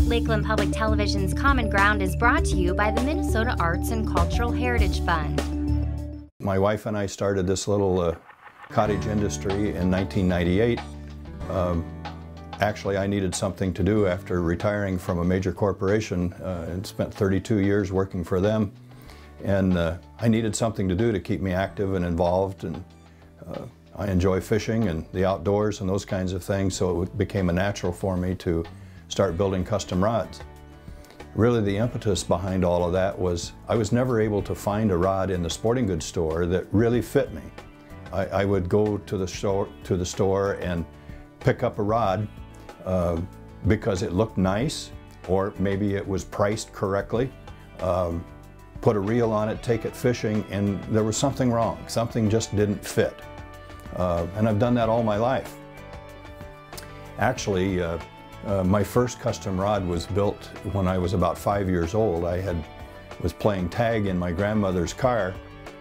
Lakeland Public Television's Common Ground is brought to you by the Minnesota Arts and Cultural Heritage Fund. My wife and I started this little cottage industry in 1998. Actually, I needed something to do after retiring from a major corporation and spent 32 years working for them. And I needed something to do to keep me active and involved. And I enjoy fishing and the outdoors and those kinds of things, so it became a natural for me to start building custom rods. Really, the impetus behind all of that was I was never able to find a rod in the sporting goods store that really fit me. I would go to the store and pick up a rod because it looked nice, or maybe it was priced correctly, put a reel on it, take it fishing, and there was something wrong. Something just didn't fit. And I've done that all my life. Actually, my first custom rod was built when I was about 5 years old. I was playing tag in my grandmother's car,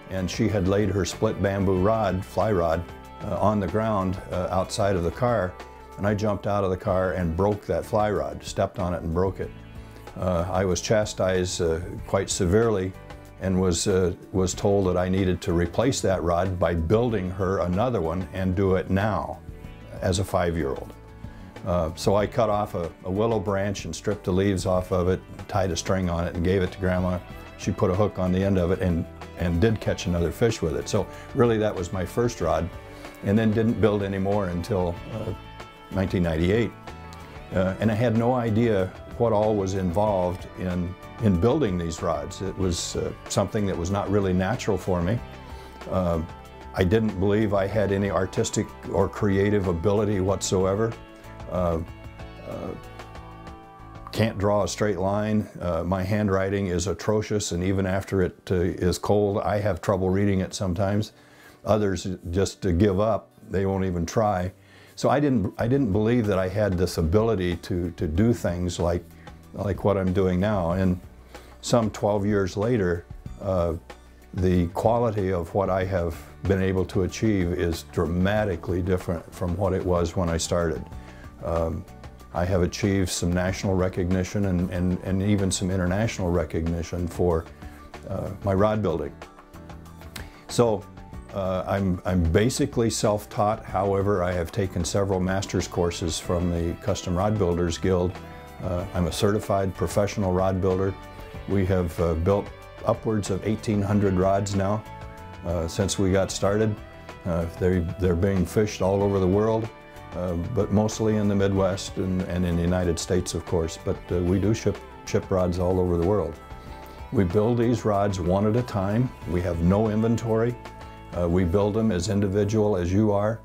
and she had laid her split bamboo rod, fly rod, on the ground outside of the car, and I jumped out of the car and broke that fly rod, stepped on it and broke it. I was chastised quite severely and was told that I needed to replace that rod by building her another one and do it now as a 5-year-old. So I cut off a willow branch and stripped the leaves off of it, tied a string on it and gave it to Grandma. She put a hook on the end of it and did catch another fish with it. So really that was my first rod, and then didn't build any more until 1998. And I had no idea what all was involved in building these rods. It was something that was not really natural for me. I didn't believe I had any artistic or creative ability whatsoever. Can't draw a straight line. My handwriting is atrocious, and even after it is cold, I have trouble reading it sometimes. Others just give up. They won't even try. So I didn't believe that I had this ability to do things like what I'm doing now. And some 12 years later, the quality of what I have been able to achieve is dramatically different from what it was when I started. I have achieved some national recognition and even some international recognition for my rod building. So I'm basically self-taught. However, I have taken several master's courses from the Custom Rod Builders Guild. I'm a certified professional rod builder. We have built upwards of 1,800 rods now since we got started. They're being fished all over the world. But mostly in the Midwest and in the United States, of course, but we do ship rods all over the world. We build these rods one at a time. We have no inventory. We build them as individual as you are.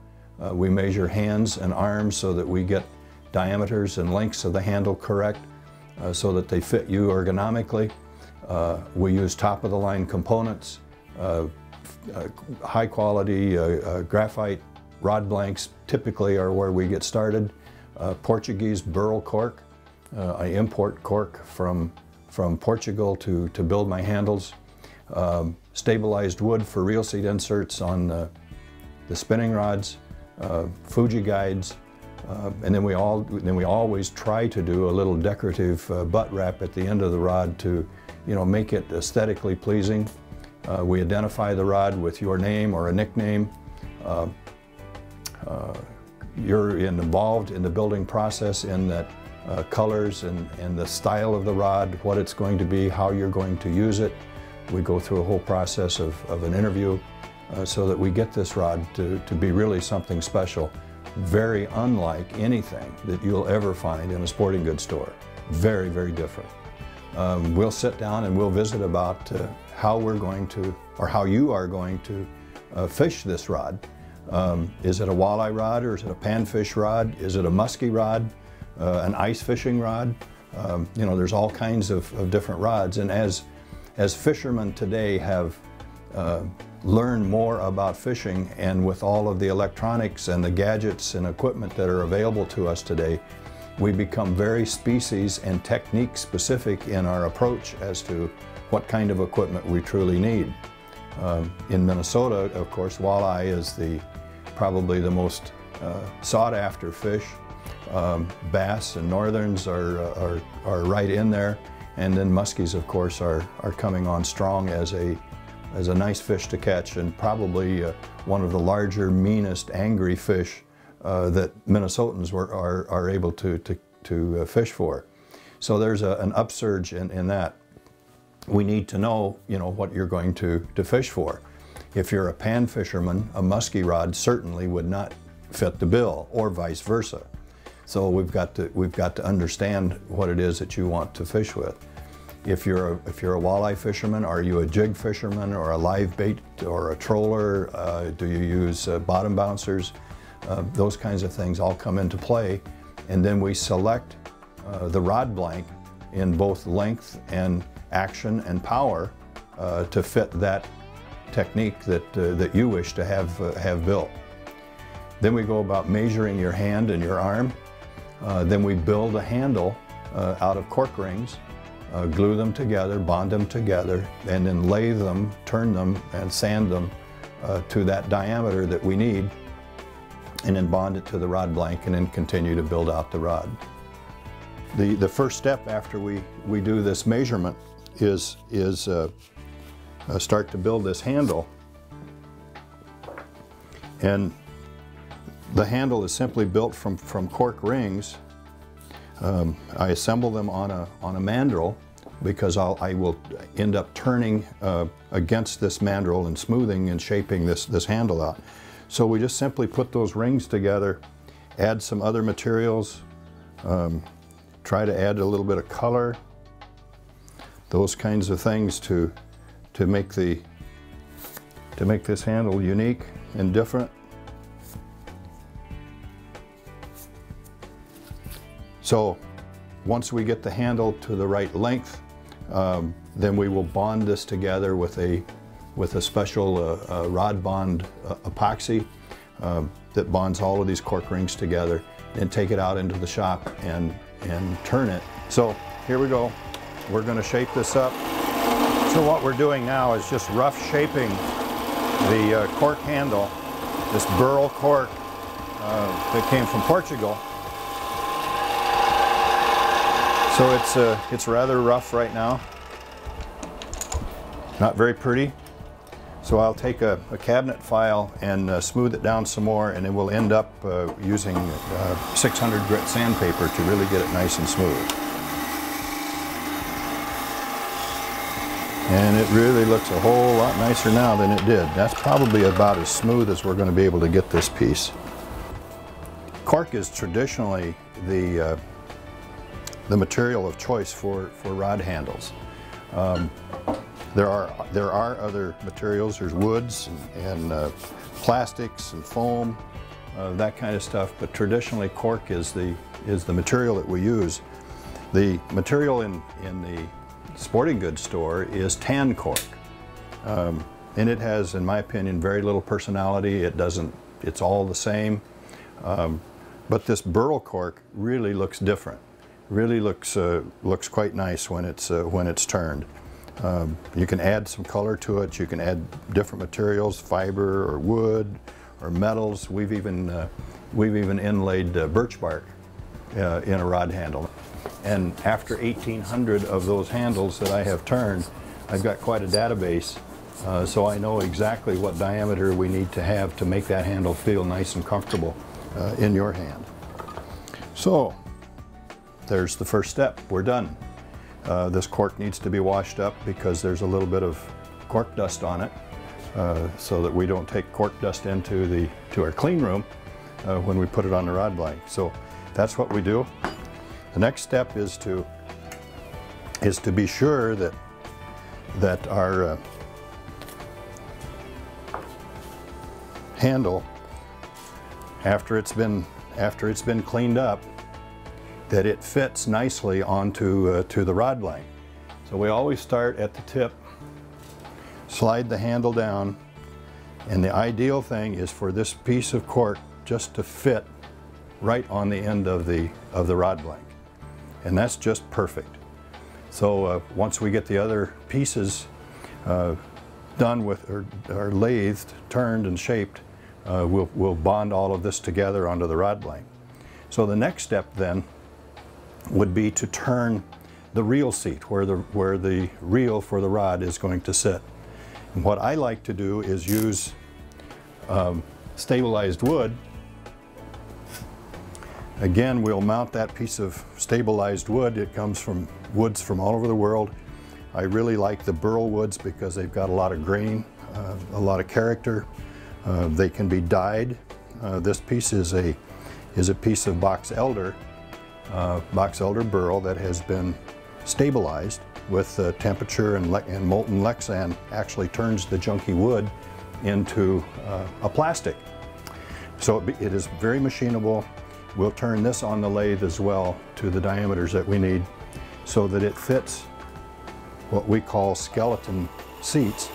We measure hands and arms so that we get diameters and lengths of the handle correct so that they fit you ergonomically. We use top-of-the-line components, high-quality graphite rod blanks typically are where we get started. Portuguese burl cork. I import cork from Portugal to build my handles. Stabilized wood for reel seat inserts on the spinning rods. Fuji guides. And then we always try to do a little decorative butt wrap at the end of the rod to, make it aesthetically pleasing. We identify the rod with your name or a nickname. You're involved in the building process in that colors and the style of the rod, what it's going to be, how you're going to use it. We go through a whole process of an interview so that we get this rod to be really something special, very unlike anything that you'll ever find in a sporting goods store. Very, very different. We'll sit down and we'll visit about how we're going to, or how you are going to fish this rod. Is it a walleye rod, or is it a panfish rod? Is it a musky rod, an ice fishing rod? There's all kinds of different rods. And as fishermen today have learned more about fishing, and with all of the electronics and the gadgets and equipment that are available to us today, we become very species and technique specific in our approach as to what kind of equipment we truly need. In Minnesota, of course, walleye is probably the most sought after fish. Bass and northerns are right in there, and then muskies, of course, are coming on strong as a nice fish to catch, and probably one of the larger, meanest, angry fish that Minnesotans are able to fish for. So there's an upsurge in that. We need to know, what you're going to fish for. If you're a pan fisherman, a muskie rod certainly would not fit the bill, or vice versa. So we've got to understand what it is that you want to fish with. If you're a walleye fisherman, are you a jig fisherman or a live bait or a troller? Do you use bottom bouncers? Those kinds of things all come into play, and then we select the rod blank in both length and action and power to fit that technique that you wish to have built. Then we go about measuring your hand and your arm. Then we build a handle out of cork rings, glue them together, bond them together, and then lathe them, turn them, and sand them to that diameter that we need, and then bond it to the rod blank, and then continue to build out the rod. The first step after we do this measurement is start to build this handle. And the handle is simply built from cork rings. I assemble them on a mandrel because I will end up turning against this mandrel and smoothing and shaping this handle out. So we just simply put those rings together, add some other materials, try to add a little bit of color, those kinds of things to make this handle unique and different. So once we get the handle to the right length, then we will bond this together with a special rod bond epoxy that bonds all of these cork rings together, and take it out into the shop and turn it. So here we go. We're going to shape this up. So what we're doing now is just rough shaping the cork handle, this burl cork that came from Portugal. So it's rather rough right now, not very pretty. So I'll take a cabinet file and smooth it down some more, and then we'll end up using 600 grit sandpaper to really get it nice and smooth. And it really looks a whole lot nicer now than it did. That's probably about as smooth as we're going to be able to get this piece. Cork is traditionally the material of choice for rod handles. There are other materials. There's woods and plastics and foam, that kind of stuff. But traditionally, cork is the material that we use. The material in the sporting goods store is tan cork, and it has, in my opinion, very little personality. It's all the same. But this burl cork really looks different. Really looks quite nice when it's turned. You can add some color to it. You can add different materials, fiber or wood or metals. We've even inlaid birch bark in a rod handle. And after 1,800 of those handles that I have turned, I've got quite a database, so I know exactly what diameter we need to have to make that handle feel nice and comfortable in your hand. So there's the first step. We're done. This cork needs to be washed up because there's a little bit of cork dust on it, so that we don't take cork dust into our clean room when we put it on the rod blank. So that's what we do. The next step is to be sure that our handle, after it's been cleaned up, that it fits nicely onto to the rod blank. So we always start at the tip, slide the handle down, and the ideal thing is for this piece of cork just to fit right on the end of the rod blank. And that's just perfect. So once we get the other pieces done with, or lathed, turned and shaped, we'll bond all of this together onto the rod blank. So the next step then would be to turn the reel seat where the reel for the rod is going to sit. And what I like to do is use stabilized wood. Again, we'll mount that piece of stabilized wood. It comes from woods from all over the world. I really like the burl woods because they've got a lot of grain, a lot of character. They can be dyed. This piece is a piece of box elder burl that has been stabilized with temperature, and molten Lexan actually turns the junky wood into a plastic. So it is very machinable. We'll turn this on the lathe as well to the diameters that we need so that it fits what we call skeleton seats.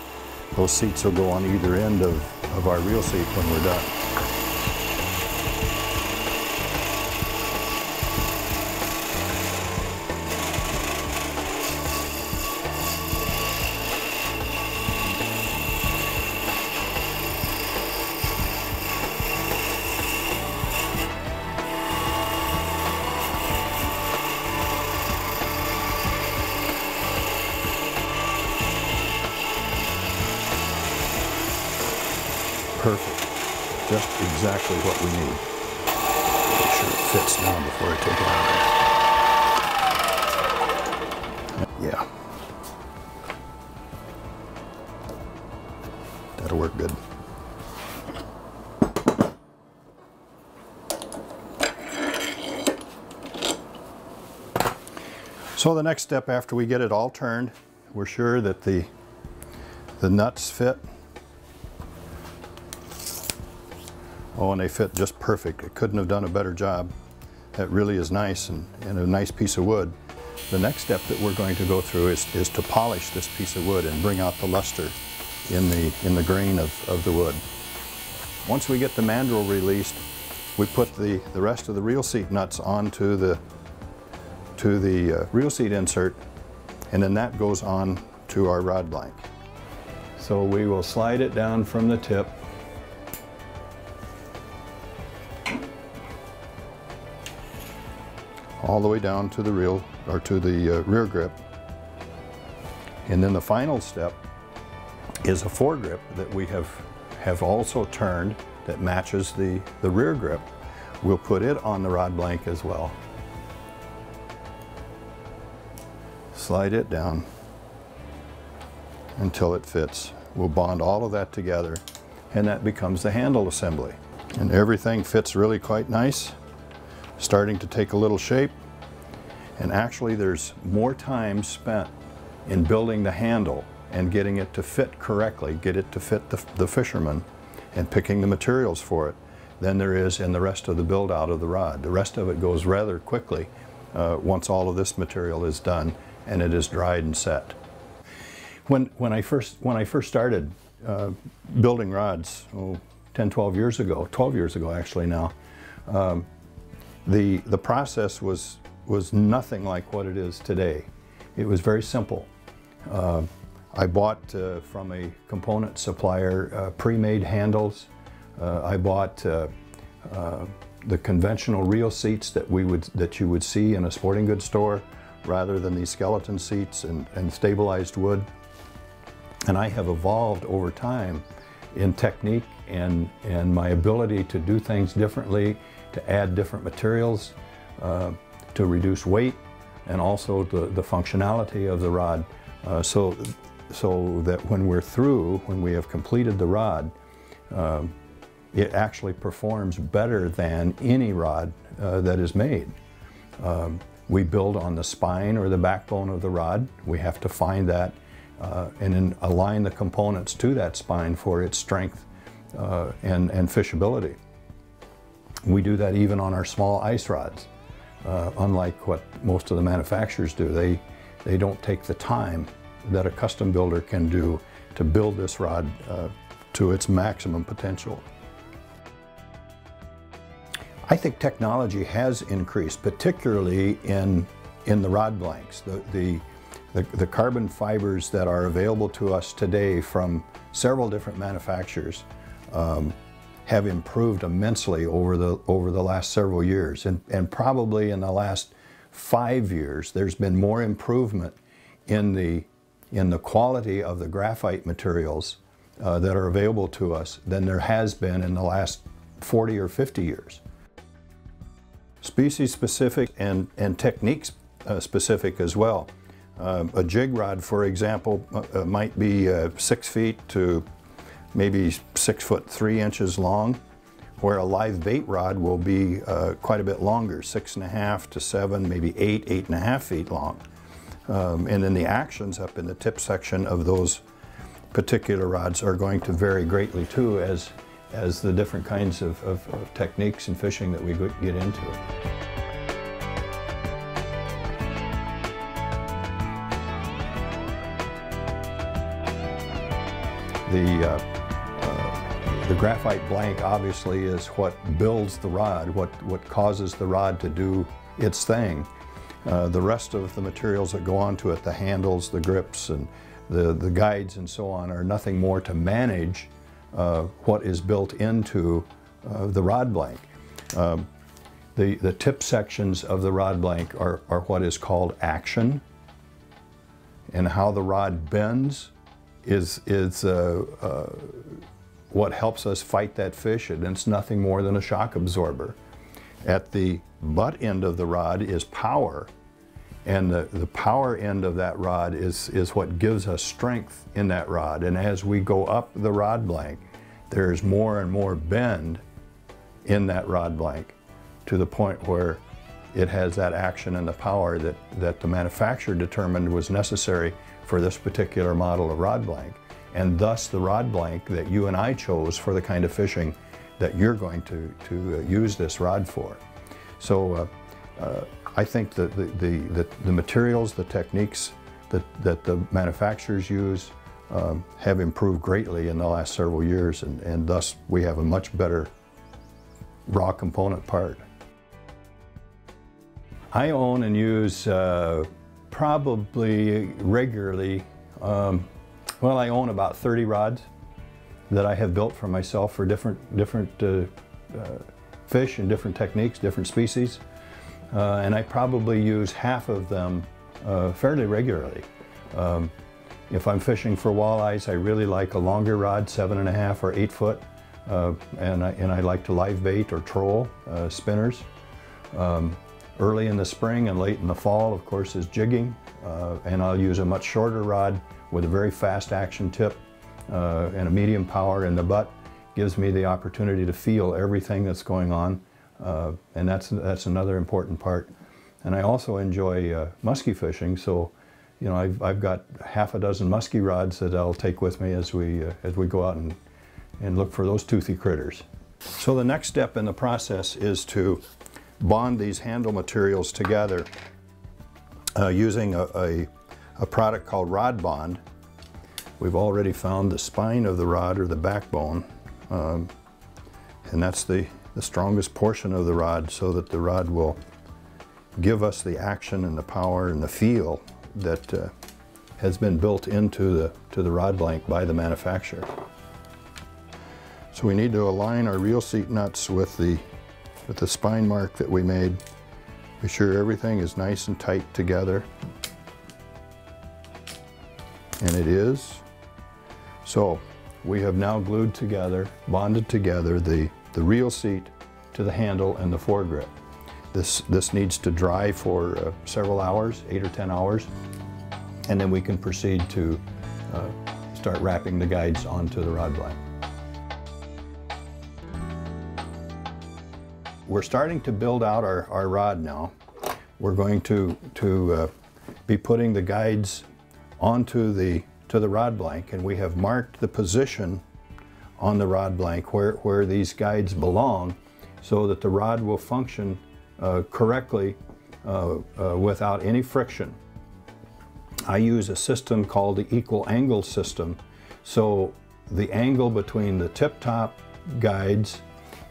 Those seats will go on either end of our reel seat when we're done. Perfect. Just exactly what we need. Make sure it fits down before I take it out. Yeah. That'll work good. So the next step after we get it all turned, we're sure that the nuts fit. Oh, and they fit just perfect. It couldn't have done a better job. That really is nice and a nice piece of wood. The next step that we're going to go through is to polish this piece of wood and bring out the luster in the grain of the wood. Once we get the mandrel released, we put the rest of the reel seat nuts onto the reel seat insert, and then that goes on to our rod blank. So we will slide it down from the tip. All the way down to the reel, or to the rear grip. And then the final step is a foregrip that we have also turned that matches the rear grip. We'll put it on the rod blank as well. Slide it down until it fits. We'll bond all of that together, and that becomes the handle assembly. And everything fits really quite nice. Starting to take a little shape, and actually there's more time spent in building the handle and getting it to fit correctly, get it to fit the fisherman, and picking the materials for it than there is in the rest of the build out of the rod. The rest of it goes rather quickly once all of this material is done and it is dried and set. When I first started building rods, 10, 12 years ago, 12 years ago actually now, the process was nothing like what it is today. It was very simple. I bought from a component supplier pre-made handles. I bought the conventional reel seats that you would see in a sporting goods store, rather than these skeleton seats and stabilized wood. And I have evolved over time in technique and my ability to do things differently, to add different materials, to reduce weight, and also the functionality of the rod, so that when we're through, when we have completed the rod, it actually performs better than any rod that is made. We build on the spine or the backbone of the rod. We have to find that and then align the components to that spine for its strength and fishability. We do that even on our small ice rods. Unlike what most of the manufacturers do, they don't take the time that a custom builder can do to build this rod to its maximum potential. I think technology has increased, particularly in the rod blanks. The carbon fibers that are available to us today from several different manufacturers have improved immensely over the last several years, and probably in the last 5 years there's been more improvement in the quality of the graphite materials that are available to us than there has been in the last 40 or 50 years. Species specific and techniques specific as well. A jig rod, for example, might be 6 feet to maybe 6 foot 3 inches long, where a live bait rod will be quite a bit longer, 6.5 to 7, maybe 8.5 feet long. And then the actions up in the tip section of those particular rods are going to vary greatly too, as the different kinds of techniques in fishing that we get into. The graphite blank obviously is what builds the rod, what causes the rod to do its thing. The rest of the materials that go onto it, the handles, the grips, and the guides and so on, are nothing more to manage what is built into the rod blank. The tip sections of the rod blank are what is called action, and how the rod bends is what helps us fight that fish, and it's nothing more than a shock absorber. At the butt end of the rod is power, and the power end of that rod is what gives us strength in that rod. And as we go up the rod blank, there's more and more bend in that rod blank, to the point where it has that action and the power that the manufacturer determined was necessary for this particular model of rod blank, and thus the rod blank that you and I chose for the kind of fishing that you're going to use this rod for. So I think that the materials, the techniques that the manufacturers use have improved greatly in the last several years, and thus we have a much better raw component part. I own and use probably regularly, well, I own about 30 rods that I have built for myself for different fish and different techniques, different species. And I probably use half of them fairly regularly. If I'm fishing for walleyes, I really like a longer rod, 7.5 or 8 foot. And I like to live bait or troll spinners. Early in the spring and late in the fall, of course, is jigging. And I'll use a much shorter rod with a very fast action tip and a medium power in the butt. Gives me the opportunity to feel everything that's going on. And that's another important part. And I also enjoy muskie fishing, so you know, I've got half a dozen muskie rods that I'll take with me as we go out and look for those toothy critters. So the next step in the process is to bond these handle materials together using a product called Rod Bond. We've already found the spine of the rod, or the backbone, and that's the strongest portion of the rod, so that the rod will give us the action and the power and the feel that has been built into the rod blank by the manufacturer. So we need to align our reel seat nuts with the spine mark that we made. Be sure everything is nice and tight together. And it is. So we have now glued together, bonded together the reel seat to the handle and the foregrip. This needs to dry for several hours, 8 or 10 hours, and then we can proceed to start wrapping the guides onto the rod blank. We're starting to build out our rod now. We're going to be putting the guides onto the rod blank, and we have marked the position on the rod blank where these guides belong, so that the rod will function correctly without any friction. I use a system called the equal angle system, so the angle between the tip-top guides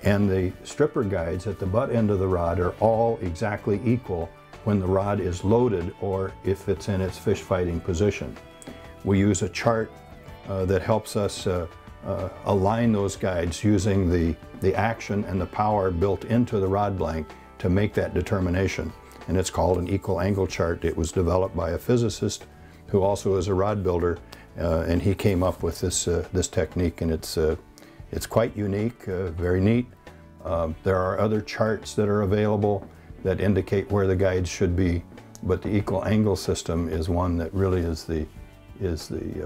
and the stripper guides at the butt end of the rod are all exactly equal when the rod is loaded, or if it's in its fish fighting position. We use a chart that helps us align those guides using the action and the power built into the rod blank to make that determination. And it's called an equal angle chart. It was developed by a physicist who also is a rod builder, and he came up with this technique, and it's quite unique, very neat. There are other charts that are available that indicate where the guides should be, but the equal angle system is one that really is the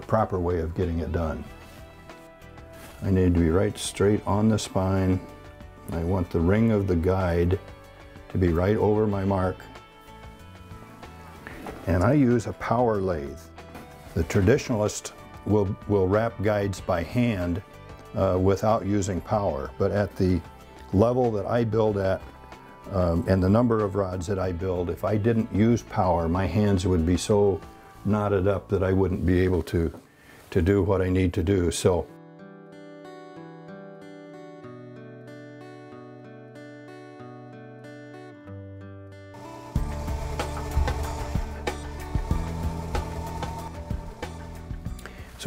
proper way of getting it done. I need to be right straight on the spine. I want the ring of the guide to be right over my mark. And I use a power lathe. The traditionalist will wrap guides by hand without using power, but at the level that I build at and the number of rods that I build, if I didn't use power, my hands would be so knotted up that I wouldn't be able to do what I need to do. So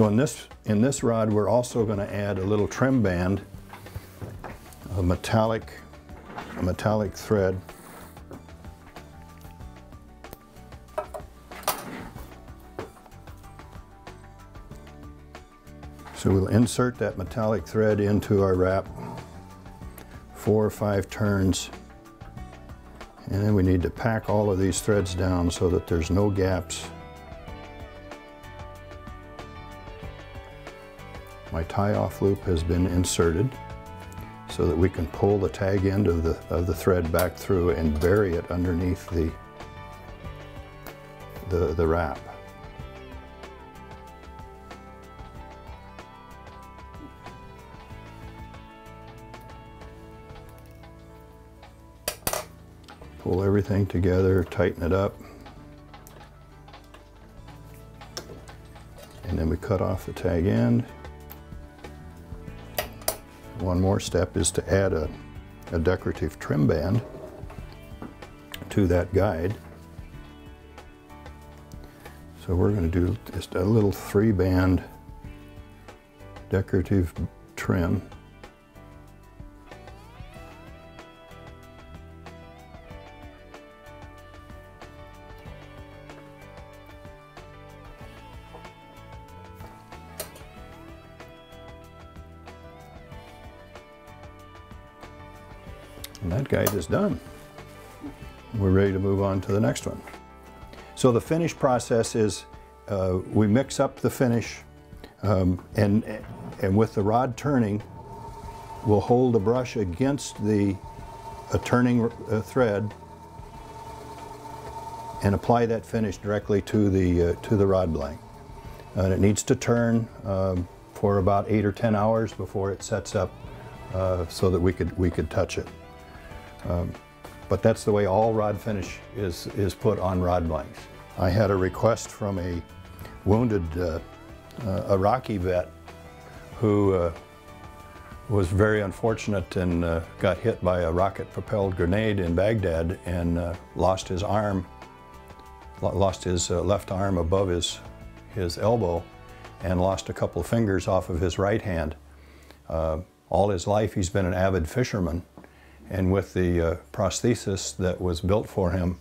in this rod, we're also going to add a little trim band, a metallic thread. So we'll insert that metallic thread into our wrap, 4 or 5 turns, and then we need to pack all of these threads down so that there's no gaps. My tie-off loop has been inserted so that we can pull the tag end of the thread back through and bury it underneath the wrap. Pull everything together, tighten it up, and then we cut off the tag end. One more step is to add a decorative trim band to that guide. So we're going to do just a little 3-band decorative trim. And that guide is done. We're ready to move on to the next one. So the finish process is we mix up the finish and with the rod turning, we'll hold the brush against a turning thread and apply that finish directly to the rod blank. And it needs to turn for about 8 or 10 hours before it sets up so that we could touch it. But that's the way all rod finish is put on rod blanks. I had a request from a wounded Iraqi vet who was very unfortunate and got hit by a rocket-propelled grenade in Baghdad and lost his arm, lost his left arm above his elbow, and lost a couple of fingers off of his right hand. All his life he's been an avid fisherman. And with the prosthesis that was built for him,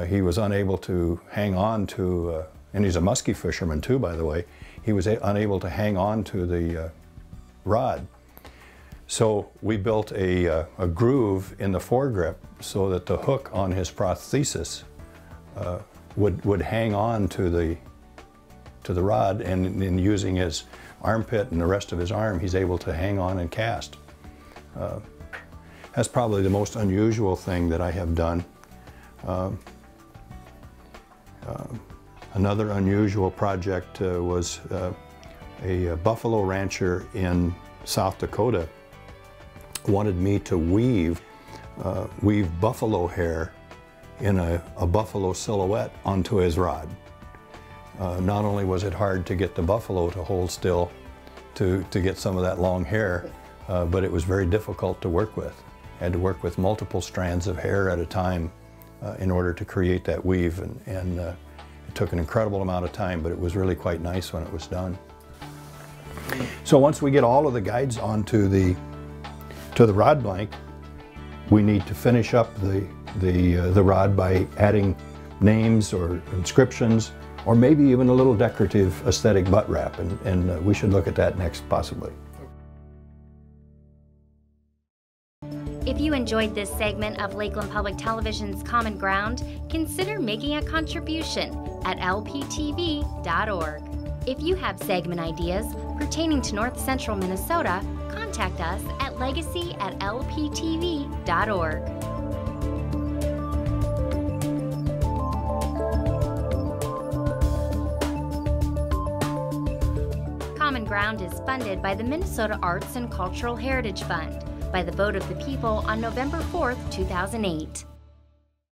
he was unable to hang on to, and he's a musky fisherman too, by the way, he was unable to hang on to the rod. So we built a groove in the foregrip so that the hook on his prosthesis would hang on to the rod, and in using his armpit and the rest of his arm, he's able to hang on and cast. That's probably the most unusual thing that I have done. Another unusual project was a buffalo rancher in South Dakota wanted me to weave buffalo hair in a buffalo silhouette onto his rod. Not only was it hard to get the buffalo to hold still to get some of that long hair, but it was very difficult to work with. I had to work with multiple strands of hair at a time in order to create that weave, and it took an incredible amount of time, but it was really quite nice when it was done. So once we get all of the guides onto the rod blank, we need to finish up the rod by adding names or inscriptions, or maybe even a little decorative aesthetic butt wrap, and we should look at that next possibly. If you enjoyed this segment of Lakeland Public Television's Common Ground, consider making a contribution at lptv.org. If you have segment ideas pertaining to North Central Minnesota, contact us at legacy@lptv.org. Common Ground is funded by the Minnesota Arts and Cultural Heritage Fund by the vote of the people on November 4th, 2008.